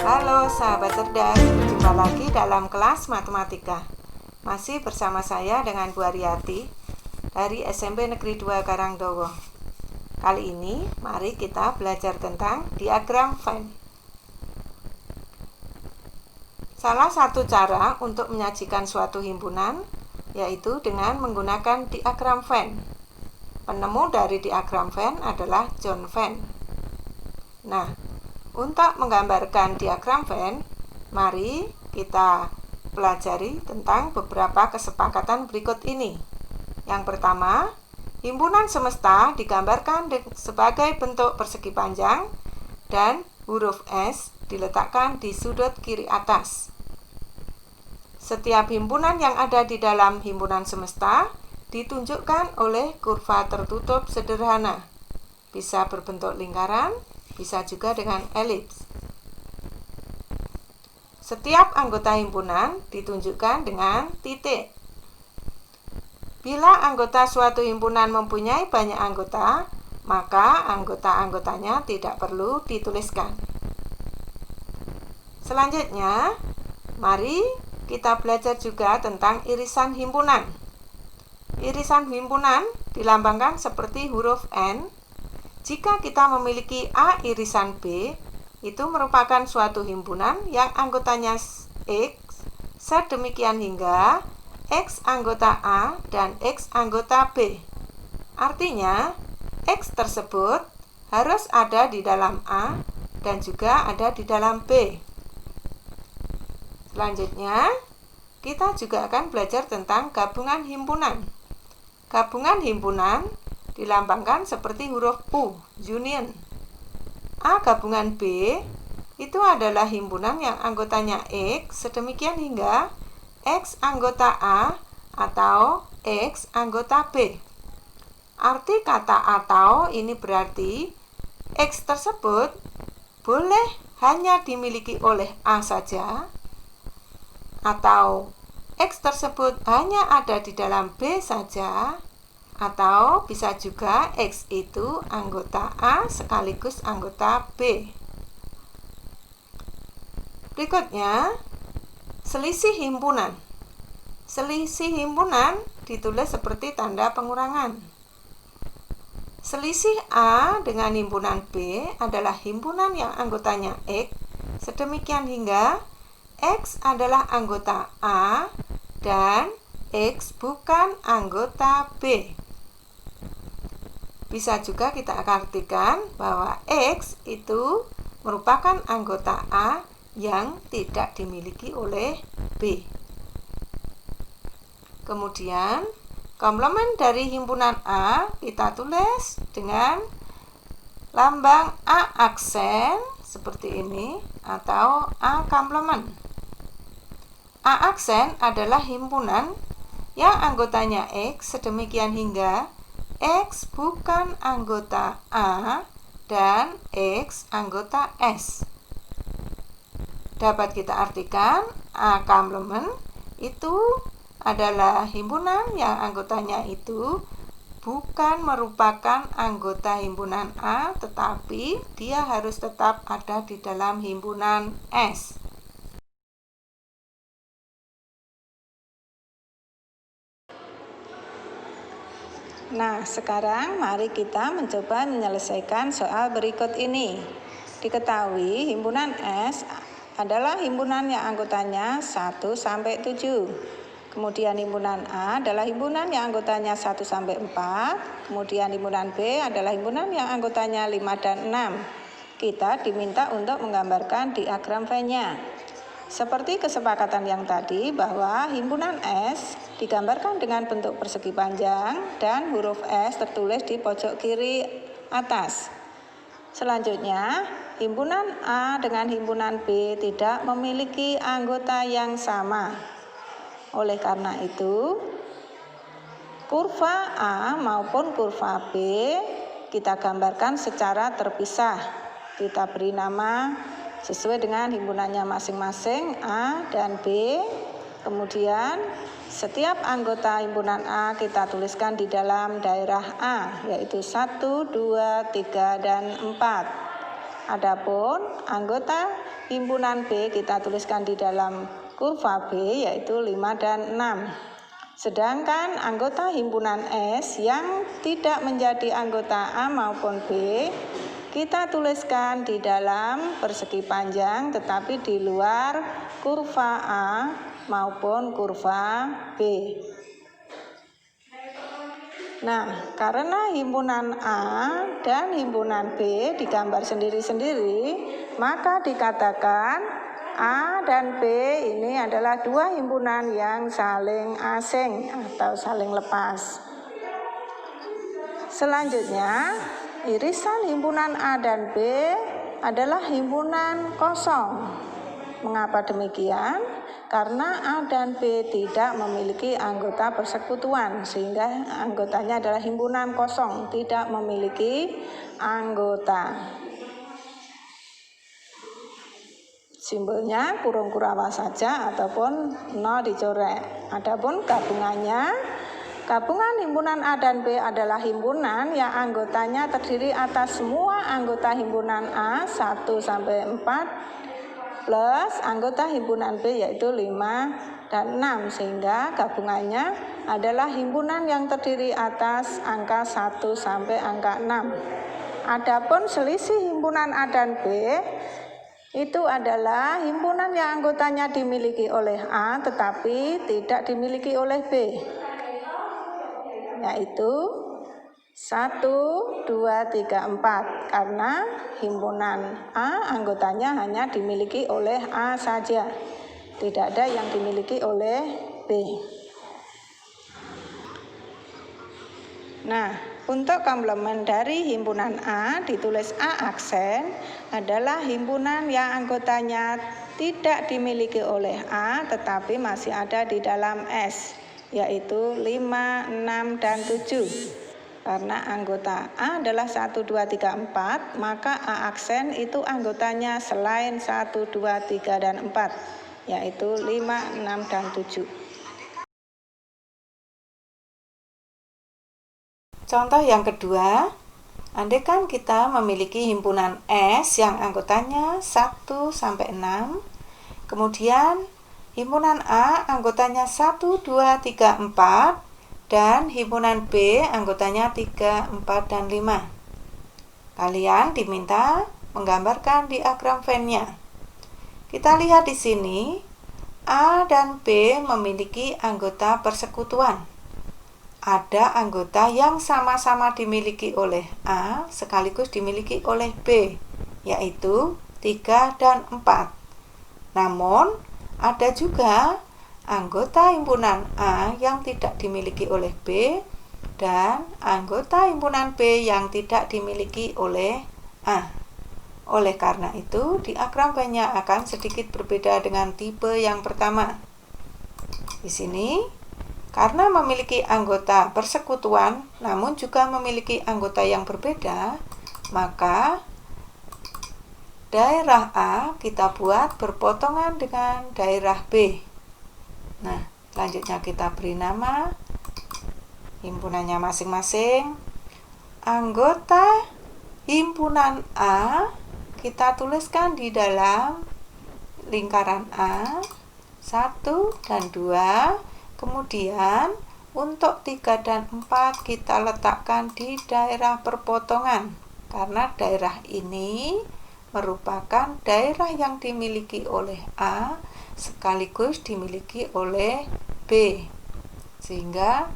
Halo sahabat cerdas, berjumpa lagi dalam kelas matematika. Masih bersama saya dengan Bu Aryati dari SMP Negeri 2 Karangdowo. Kali ini mari kita belajar tentang diagram Venn. Salah satu cara untuk menyajikan suatu himpunan yaitu dengan menggunakan diagram Venn. Penemu dari diagram Venn adalah John Venn. Nah, untuk menggambarkan diagram Venn, mari kita pelajari tentang beberapa kesepakatan berikut ini. Yang pertama, himpunan semesta digambarkan sebagai bentuk persegi panjang dan huruf S diletakkan di sudut kiri atas. Setiap himpunan yang ada di dalam himpunan semesta ditunjukkan oleh kurva tertutup sederhana. Bisa berbentuk lingkaran, bisa juga dengan elips. Setiap anggota himpunan ditunjukkan dengan titik. Bila anggota suatu himpunan mempunyai banyak anggota, maka anggota-anggotanya tidak perlu dituliskan. Selanjutnya, mari kita belajar juga tentang irisan himpunan. Irisan himpunan dilambangkan seperti huruf N. Jika kita memiliki A irisan B, itu merupakan suatu himpunan yang anggotanya X, sedemikian hingga X anggota A dan X anggota B. Artinya, X tersebut harus ada di dalam A dan juga ada di dalam B. Selanjutnya, kita juga akan belajar tentang gabungan himpunan. Gabungan himpunan dilambangkan seperti huruf U, union. A gabungan B itu adalah himpunan yang anggotanya X, sedemikian hingga X anggota A atau X anggota B. Arti kata atau ini berarti X tersebut boleh hanya dimiliki oleh A saja, atau X tersebut hanya ada di dalam B saja, atau bisa juga X itu anggota A sekaligus anggota B. Berikutnya, selisih himpunan. Selisih himpunan ditulis seperti tanda pengurangan. Selisih A dengan himpunan B adalah himpunan yang anggotanya X, sedemikian hingga X adalah anggota A dan X bukan anggota B. Bisa juga kita artikan bahwa X itu merupakan anggota A yang tidak dimiliki oleh B. Kemudian, komplement dari himpunan A kita tulis dengan lambang A aksen seperti ini atau A komplement. A aksen adalah himpunan yang anggotanya X sedemikian hingga X bukan anggota A dan X anggota S. Dapat kita artikan A komplement itu adalah himpunan yang anggotanya itu bukan merupakan anggota himpunan A, tetapi dia harus tetap ada di dalam himpunan S. Nah, sekarang mari kita mencoba menyelesaikan soal berikut ini. Diketahui himpunan S adalah himpunan yang anggotanya 1 sampai 7. Kemudian himpunan A adalah himpunan yang anggotanya 1 sampai 4. Kemudian himpunan B adalah himpunan yang anggotanya 5 dan 6. Kita diminta untuk menggambarkan diagram Venn-nya. Seperti kesepakatan yang tadi bahwa himpunan S digambarkan dengan bentuk persegi panjang dan huruf S tertulis di pojok kiri atas. Selanjutnya, himpunan A dengan himpunan B tidak memiliki anggota yang sama. Oleh karena itu, kurva A maupun kurva B kita gambarkan secara terpisah. Kita beri nama sesuai dengan himpunannya masing-masing A dan B. Kemudian setiap anggota himpunan A kita tuliskan di dalam daerah A, yaitu 1, 2, 3, dan 4. Adapun anggota himpunan B kita tuliskan di dalam kurva B yaitu 5 dan 6. Sedangkan anggota himpunan S yang tidak menjadi anggota A maupun B kita tuliskan di dalam persegi panjang tetapi di luar kurva A maupun kurva B. Nah, karena himpunan A dan himpunan B digambar sendiri-sendiri, maka dikatakan A dan B ini adalah dua himpunan yang saling asing atau saling lepas. Selanjutnya, irisan himpunan A dan B adalah himpunan kosong. Mengapa demikian? Karena A dan B tidak memiliki anggota persekutuan, sehingga anggotanya adalah himpunan kosong, tidak memiliki anggota. Simbolnya kurung kurawa saja ataupun nol dicoret. Adapun gabungannya, gabungan himpunan A dan B adalah himpunan yang anggotanya terdiri atas semua anggota himpunan A 1 sampai 4 plus anggota himpunan B yaitu 5 dan 6, sehingga gabungannya adalah himpunan yang terdiri atas angka 1 sampai angka 6. Adapun selisih himpunan A dan B itu adalah himpunan yang anggotanya dimiliki oleh A tetapi tidak dimiliki oleh B, yaitu 1, 2, 3, 4, karena himpunan A anggotanya hanya dimiliki oleh A saja, tidak ada yang dimiliki oleh B. Nah, untuk komplement dari himpunan A ditulis A aksen adalah himpunan yang anggotanya tidak dimiliki oleh A tetapi masih ada di dalam S, yaitu 5, 6, dan 7. Karena anggota A adalah 1, 2, 3, 4, maka A aksen itu anggotanya selain 1, 2, 3, dan 4, yaitu 5, 6, dan 7. Contoh yang kedua, andaikan kita memiliki himpunan S yang anggotanya 1 sampai 6, kemudian himpunan A anggotanya 1, 2, 3, 4, dan himpunan B anggotanya 3, 4, dan 5. Kalian diminta menggambarkan diagram Venn-nya. Kita lihat di sini, A dan B memiliki anggota persekutuan. Ada anggota yang sama-sama dimiliki oleh A sekaligus dimiliki oleh B, yaitu 3 dan 4. Namun, ada juga anggota himpunan A yang tidak dimiliki oleh B dan anggota himpunan B yang tidak dimiliki oleh A. Oleh karena itu, diagram Venn-nya akan sedikit berbeda dengan tipe yang pertama. Di sini, karena memiliki anggota persekutuan namun juga memiliki anggota yang berbeda, maka daerah A kita buat berpotongan dengan daerah B. Nah, selanjutnya kita beri nama himpunannya masing-masing. Anggota himpunan A kita tuliskan di dalam lingkaran A 1 dan 2. Kemudian untuk 3 dan 4 kita letakkan di daerah perpotongan, karena daerah ini merupakan daerah yang dimiliki oleh A sekaligus dimiliki oleh B, sehingga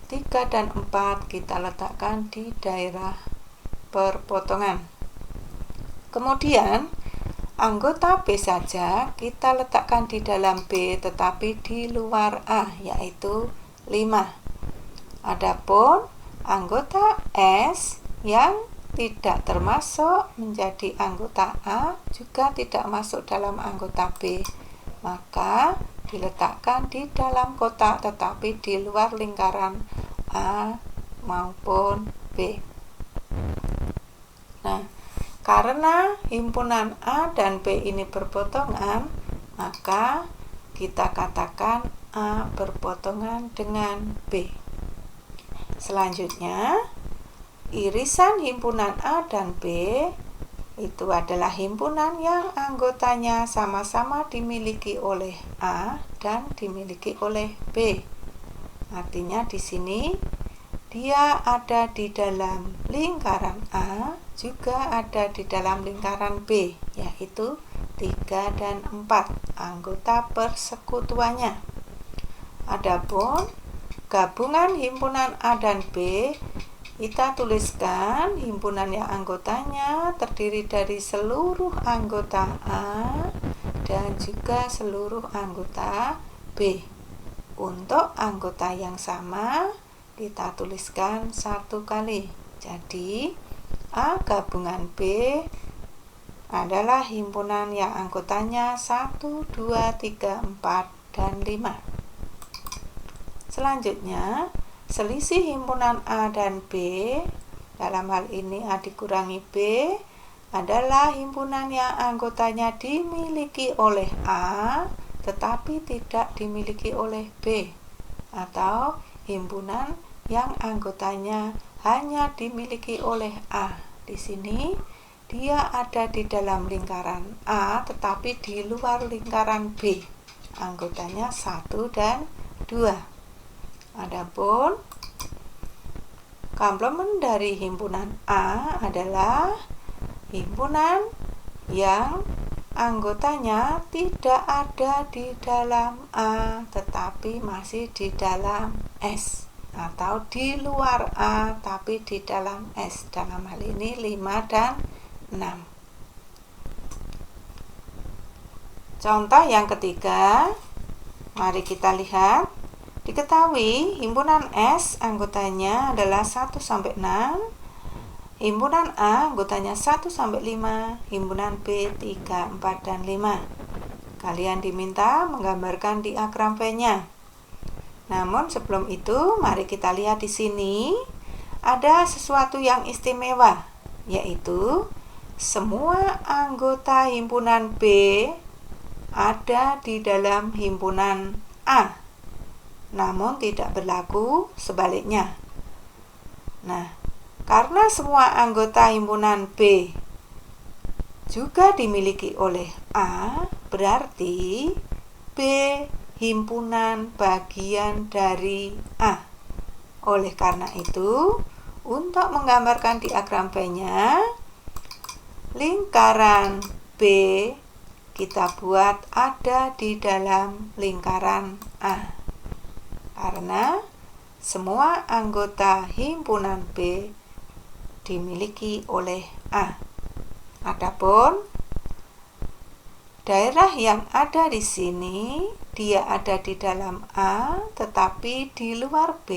3 dan 4 kita letakkan di daerah perpotongan. Kemudian anggota B saja kita letakkan di dalam B tetapi di luar A, yaitu 5. Adapun anggota S yang tidak termasuk menjadi anggota A juga tidak masuk dalam anggota B, maka diletakkan di dalam kotak tetapi di luar lingkaran A maupun B. Nah, karena himpunan A dan B ini berpotongan, maka kita katakan A berpotongan dengan B. Selanjutnya, irisan himpunan A dan B itu adalah himpunan yang anggotanya sama-sama dimiliki oleh A dan dimiliki oleh B. Artinya di sini dia ada di dalam lingkaran A, juga ada di dalam lingkaran B, yaitu 3 dan 4 anggota persekutuannya. Adapun gabungan himpunan A dan B, kita tuliskan himpunan yang anggotanya terdiri dari seluruh anggota A dan juga seluruh anggota B. Untuk anggota yang sama, kita tuliskan 1 kali. Jadi, A gabungan B adalah himpunan yang anggotanya 1, 2, 3, 4, dan 5. Selanjutnya, selisih himpunan A dan B, dalam hal ini A dikurangi B, adalah himpunan yang anggotanya dimiliki oleh A tetapi tidak dimiliki oleh B, atau himpunan yang anggotanya hanya dimiliki oleh A. Di sini dia ada di dalam lingkaran A tetapi di luar lingkaran B. Anggotanya 1 dan 2. Adapun komplement dari himpunan A adalah himpunan yang anggotanya tidak ada di dalam A tetapi masih di dalam S, atau di luar A tapi di dalam S. Dalam hal ini 5 dan 6. Contoh yang ketiga, mari kita lihat. Diketahui himpunan S anggotanya adalah 1 sampai 6. Himpunan A anggotanya 1 sampai 5, himpunan B 3, 4, dan 5. Kalian diminta menggambarkan diagram V-nya. Namun sebelum itu, mari kita lihat di sini ada sesuatu yang istimewa, yaitu semua anggota himpunan B ada di dalam himpunan A, namun tidak berlaku sebaliknya. Nah, karena semua anggota himpunan B juga dimiliki oleh A, berarti B himpunan bagian dari A. Oleh karena itu, untuk menggambarkan diagram V-nya, lingkaran B kita buat ada di dalam lingkaran A. Karena semua anggota himpunan B dimiliki oleh A. Adapun daerah yang ada di sini, dia ada di dalam A, tetapi di luar B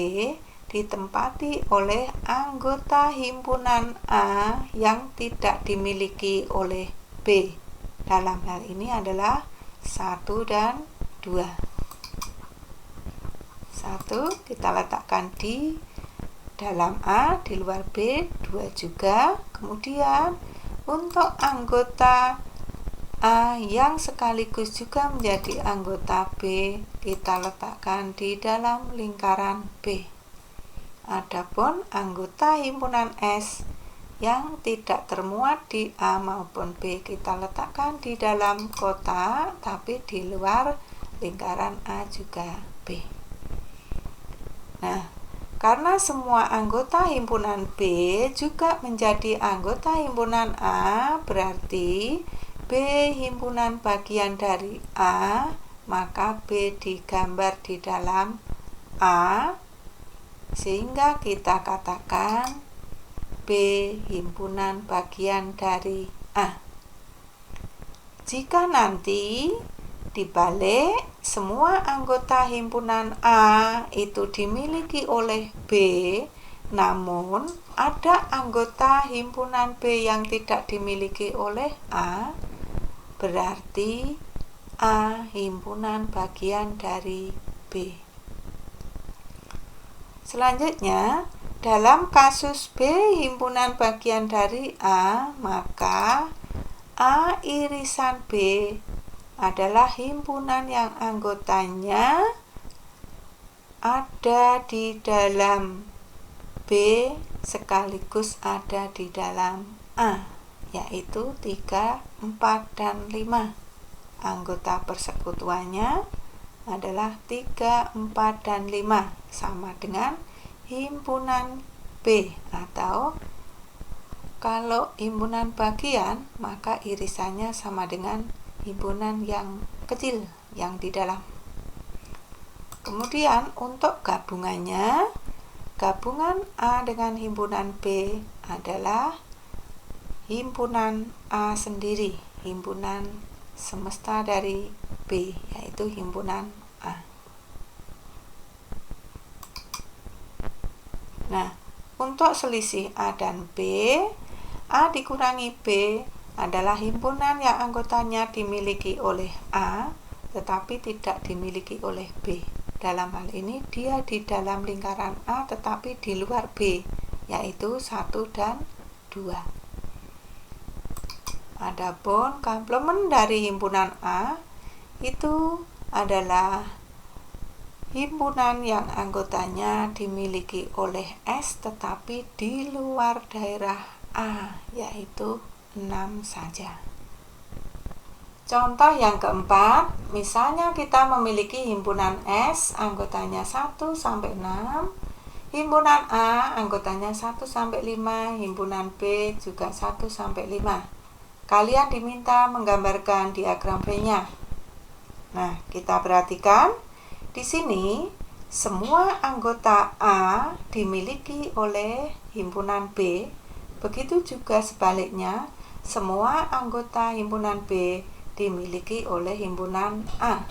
ditempati oleh anggota himpunan A yang tidak dimiliki oleh B. Dalam hal ini adalah 1 dan 2. 1 kita letakkan di dalam A, di luar B, 2 juga. Kemudian untuk anggota A yang sekaligus juga menjadi anggota B, kita letakkan di dalam lingkaran B. Adapun anggota himpunan S yang tidak termuat di A maupun B, kita letakkan di dalam kotak tapi di luar lingkaran A juga B. Nah, karena semua anggota himpunan B juga menjadi anggota himpunan A, berarti B himpunan bagian dari A, maka B digambar di dalam A, sehingga kita katakan B himpunan bagian dari A. Jika nanti dibalik, semua anggota himpunan A itu dimiliki oleh B, namun ada anggota himpunan B yang tidak dimiliki oleh A, berarti A himpunan bagian dari B. Selanjutnya, dalam kasus B himpunan bagian dari A, maka A irisan B adalah himpunan yang anggotanya ada di dalam B sekaligus ada di dalam A, yaitu 3, 4, dan 5. Anggota persekutuannya adalah 3, 4, dan 5, sama dengan himpunan B, atau kalau himpunan bagian maka irisannya sama dengan himpunan yang kecil yang di dalam. Kemudian untuk gabungannya, gabungan A dengan himpunan B adalah himpunan A sendiri, himpunan semesta dari B, yaitu himpunan A. Nah, untuk selisih A dan B, A dikurangi B adalah himpunan yang anggotanya dimiliki oleh A, tetapi tidak dimiliki oleh B. Dalam hal ini, dia di dalam lingkaran A, tetapi di luar B, yaitu 1 dan 2. Adapun komplement dari himpunan A itu adalah himpunan yang anggotanya dimiliki oleh S tetapi di luar daerah A, yaitu 6 saja. Contoh yang keempat, misalnya kita memiliki himpunan S anggotanya 1 sampai 6, himpunan A anggotanya 1 sampai 5, himpunan B juga 1 sampai 5. Kalian diminta menggambarkan diagram V-nya. Nah, kita perhatikan di sini semua anggota A dimiliki oleh himpunan B, begitu juga sebaliknya semua anggota himpunan B dimiliki oleh himpunan A.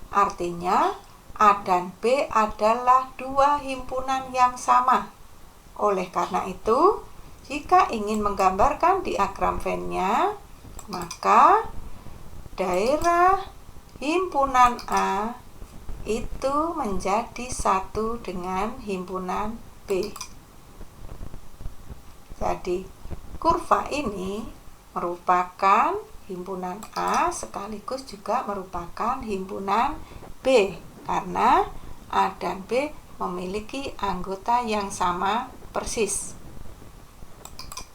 Artinya A dan B adalah dua himpunan yang sama. Oleh karena itu, jika ingin menggambarkan diagram Venn-nya, maka daerah himpunan A itu menjadi satu dengan himpunan B. Jadi, kurva ini merupakan himpunan A sekaligus juga merupakan himpunan B, karena A dan B memiliki anggota yang sama persis.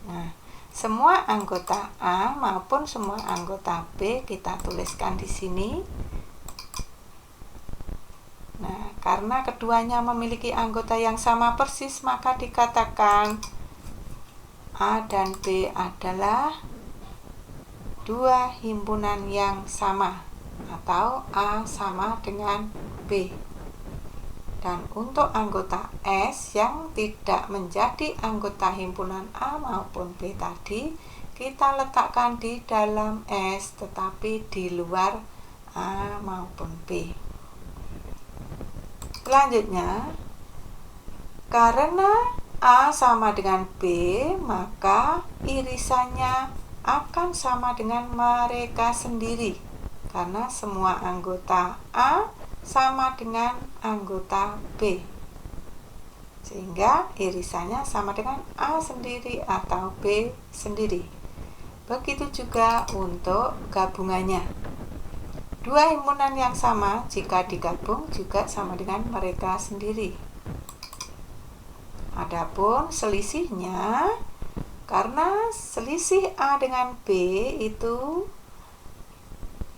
Nah, semua anggota A maupun semua anggota B kita tuliskan di sini. Nah, karena keduanya memiliki anggota yang sama persis, maka dikatakan A dan B adalah dua himpunan yang sama, atau A sama dengan B. Dan untuk anggota S yang tidak menjadi anggota himpunan A maupun B tadi, kita letakkan di dalam S tetapi di luar A maupun B. Selanjutnya, karena A sama dengan B, maka irisannya akan sama dengan mereka sendiri, karena semua anggota A sama dengan anggota B, sehingga irisannya sama dengan A sendiri atau B sendiri. Begitu juga untuk gabungannya. Dua himpunan yang sama jika digabung juga sama dengan mereka sendiri. Adapun selisihnya, karena selisih A dengan B itu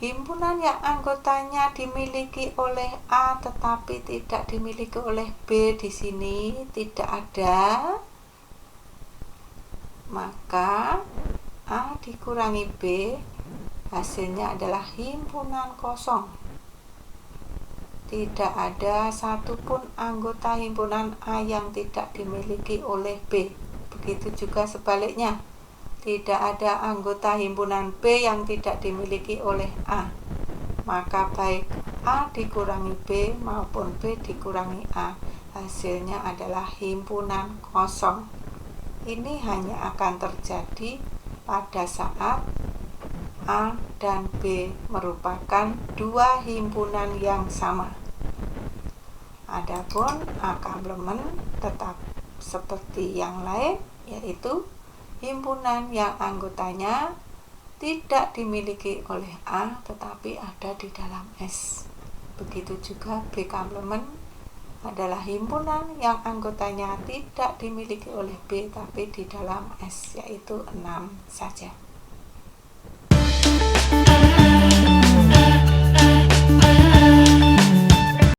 himpunan yang anggotanya dimiliki oleh A tetapi tidak dimiliki oleh B di sini tidak ada, maka A dikurangi B hasilnya adalah himpunan kosong. Tidak ada satupun anggota himpunan A yang tidak dimiliki oleh B. Begitu juga sebaliknya, tidak ada anggota himpunan B yang tidak dimiliki oleh A. Maka baik A dikurangi B maupun B dikurangi A, hasilnya adalah himpunan kosong. Ini hanya akan terjadi pada saat A dan B merupakan dua himpunan yang sama. Adapun A komplement tetap seperti yang lain, yaitu himpunan yang anggotanya tidak dimiliki oleh A tetapi ada di dalam S. Begitu juga B komplement adalah himpunan yang anggotanya tidak dimiliki oleh B tapi di dalam S, yaitu 6 saja.